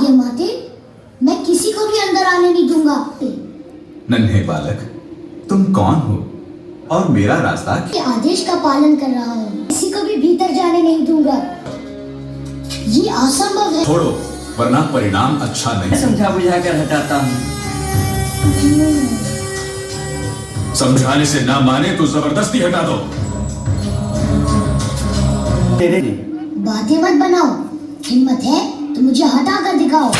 आगे माते, मैं किसी को भी अंदर आने नहीं दूंगा। नन्हे बालक, तुम कौन हो और मेरा रास्ता के आदेश का पालन कर रहा हूँ, किसी को भी भीतर जाने नहीं दूंगा। ये असंभव है। छोड़ो, वरना परिणाम अच्छा नहीं। समझा बुझा कर हटाता हूँ। समझाने से ना माने तो जबरदस्ती हटा दो। तेरे बातें मत बनाओ, हिम्मत है तो मुझे हटा कर दिखाओ।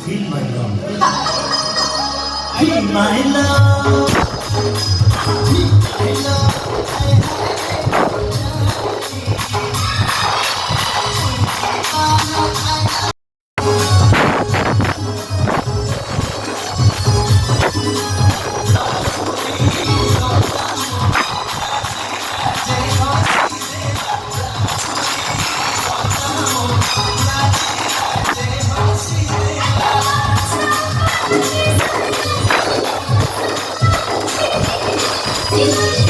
Feel my love. Feel my love. Feel my love. Thank you.